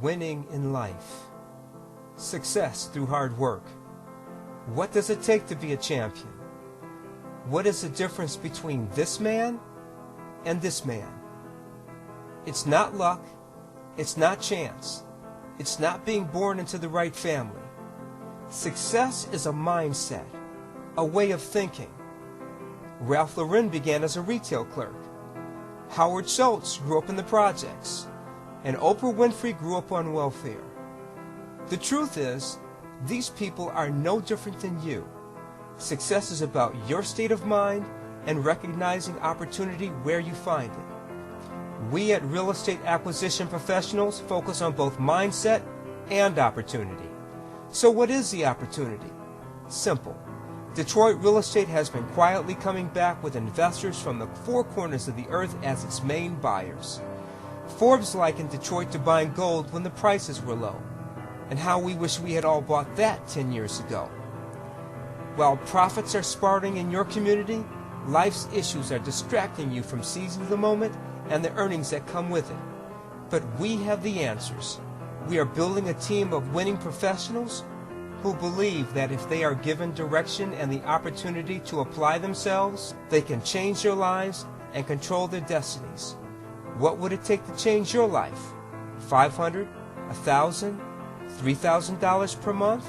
winning in life. Success through hard work. What does it take to be a champion? What is the difference between this man and this man? It's not luck. It's not chance. It's not being born into the right family. Success is a mindset, a way of thinking. Ralph Lauren began as a retail clerk. Howard Schultz grew up in the projects. And Oprah Winfrey grew up on welfare. The truth is, these people are no different than you. Success is about your state of mind and recognizing opportunity where you find it. We at Real Estate Acquisition Professionals focus on both mindset and opportunity. So what is the opportunity? Simple. Detroit real estate has been quietly coming back with investors from the four corners of the earth as its main buyers. Forbes likened Detroit to buying gold when the prices were low, and how we wish we had all bought that 10 years ago. While profits are sprouting in your community, life's issues are distracting you from seizing the moment and the earnings that come with it. But we have the answers. We are building a team of winning professionals who believe that if they are given direction and the opportunity to apply themselves, they can change their lives and control their destinies. What would it take to change your life? $500, $1,000, $3,000 per month?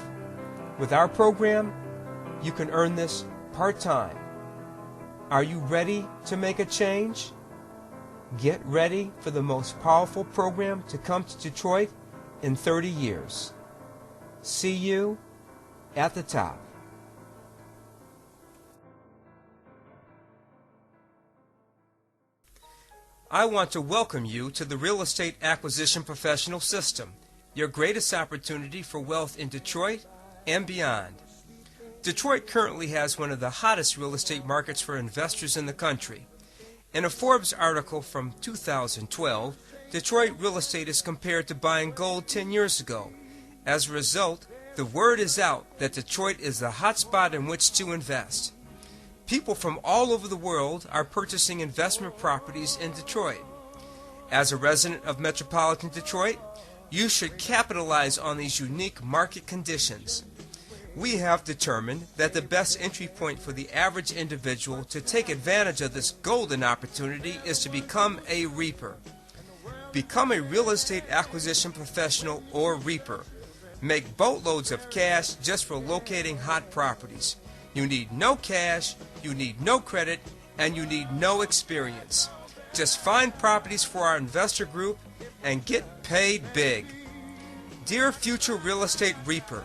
With our program, you can earn this part-time. Are you ready to make a change? Get ready for the most powerful program to come to Detroit in 30 years. See you at the top. I want to welcome you to the Real Estate Acquisition Professional System, your greatest opportunity for wealth in Detroit and beyond. Detroit currently has one of the hottest real estate markets for investors in the country. In a Forbes article from 2012, Detroit real estate is compared to buying gold 10 years ago. As a result, the word is out that Detroit is the hot spot in which to invest. People from all over the world are purchasing investment properties in Detroit. As a resident of metropolitan Detroit, you should capitalize on these unique market conditions. We have determined that the best entry point for the average individual to take advantage of this golden opportunity is to become a reaper. Become a real estate acquisition professional or reaper. Make boatloads of cash just for locating hot properties. You need no cash, you need no credit, and you need no experience. Just find properties for our investor group and get paid big. Dear future real estate reaper,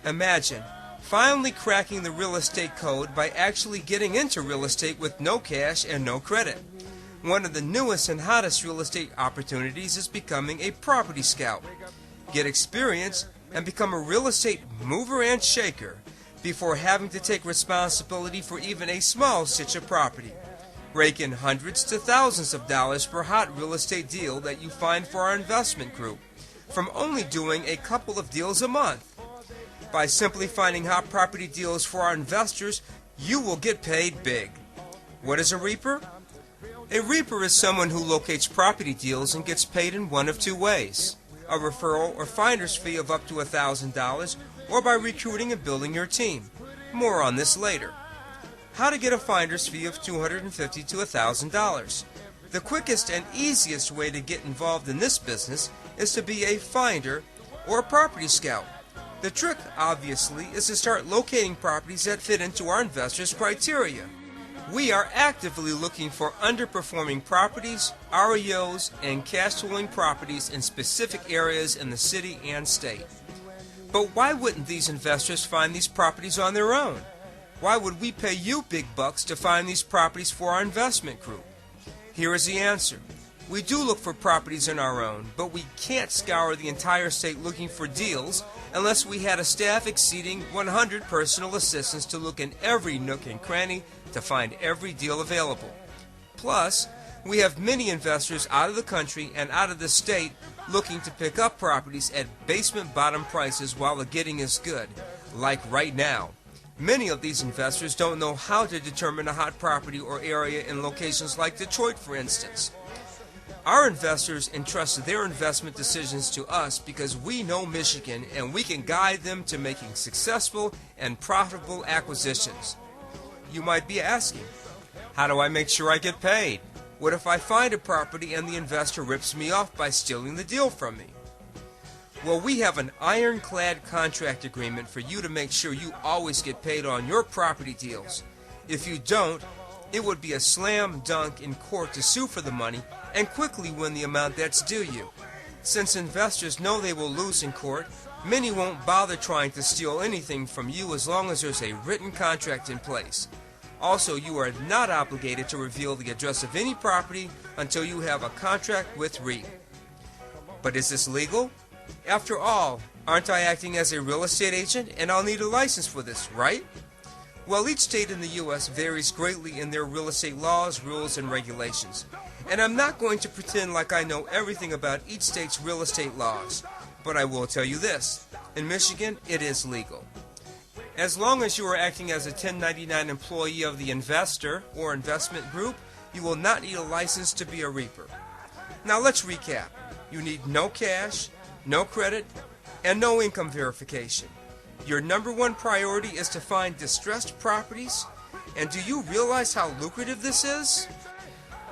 imagine finally cracking the real estate code by actually getting into real estate with no cash and no credit. One of the newest and hottest real estate opportunities is becoming a property scout. Get experience and become a real estate mover and shaker before having to take responsibility for even a small stitch of property. Rake in hundreds to thousands of dollars per hot real estate deal that you find for our investment group, from only doing a couple of deals a month. By simply finding hot property deals for our investors, you will get paid big. What is a reaper? A reaper is someone who locates property deals and gets paid in one of two ways: a referral or finder's fee of up to $1,000, or by recruiting and building your team. More on this later. How to get a finder's fee of $250 to $1,000. The quickest and easiest way to get involved in this business is to be a finder or a property scout. The trick, obviously, is to start locating properties that fit into our investors' criteria. We are actively looking for underperforming properties, REOs, and cash-flowing properties in specific areas in the city and state. But why wouldn't these investors find these properties on their own? Why would we pay you big bucks to find these properties for our investment group? Here is the answer. We do look for properties on our own, but we can't scour the entire state looking for deals unless we had a staff exceeding 100 personal assistants to look in every nook and cranny to find every deal available. Plus, we have many investors out of the country and out of the state looking to pick up properties at basement bottom prices while the getting is good, like right now. Many of these investors don't know how to determine a hot property or area in locations like Detroit, for instance. Our investors entrust their investment decisions to us because we know Michigan and we can guide them to making successful and profitable acquisitions. You might be asking, how do I make sure I get paid? What if I find a property and the investor rips me off by stealing the deal from me? Well, we have an ironclad contract agreement for you to make sure you always get paid on your property deals. If you don't, it would be a slam dunk in court to sue for the money and quickly win the amount that's due you. Since investors know they will lose in court, many won't bother trying to steal anything from you as long as there's a written contract in place. Also, you are not obligated to reveal the address of any property until you have a contract with REAP. But is this legal? After all, aren't I acting as a real estate agent and I'll need a license for this, right? Well, each state in the U.S. varies greatly in their real estate laws, rules, and regulations. And I'm not going to pretend like I know everything about each state's real estate laws. But I will tell you this, in Michigan, it is legal. As long as you are acting as a 1099 employee of the investor or investment group, you will not need a license to be a REAPer. Now let's recap. You need no cash, no credit, and no income verification. Your number one priority is to find distressed properties. And do you realize how lucrative this is?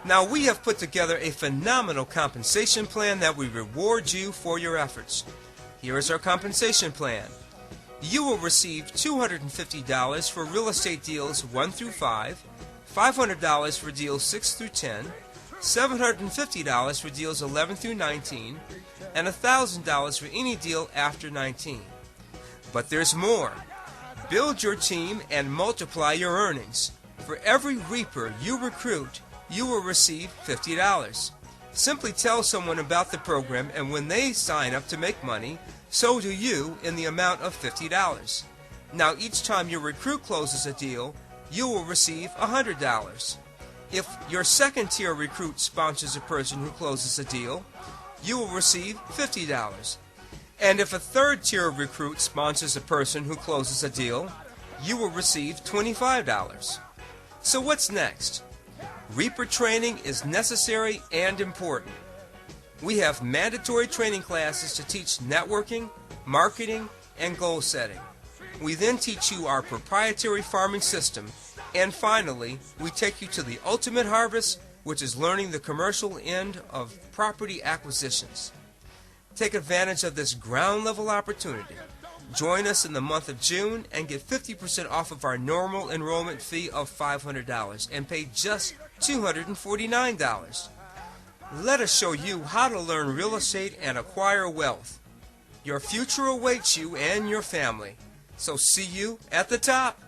Now, we have put together a phenomenal compensation plan that will reward you for your efforts. Here is our compensation plan. You will receive $250 for real estate deals 1 through 5, $500 for deals 6 through 10, $750 for deals 11 through 19, and $1,000 for any deal after 19. But there's more. Build your team and multiply your earnings. For every REAPer you recruit, you will receive $50. Simply tell someone about the program, and when they sign up to make money, so do you in the amount of $50. Now, each time your recruit closes a deal, you will receive $100. If your second-tier recruit sponsors a person who closes a deal, you will receive $50. And if a third-tier recruit sponsors a person who closes a deal, you will receive $25. So what's next? REAPer training is necessary and important. We have mandatory training classes to teach networking, marketing, and goal setting. We then teach you our proprietary farming system, and finally, we take you to the ultimate harvest, which is learning the commercial end of property acquisitions. Take advantage of this ground-level opportunity. Join us in the month of June and get 50% off of our normal enrollment fee of $500 and pay just $249. Let us show you how to learn real estate and acquire wealth. Your future awaits you and your family. So see you at the top.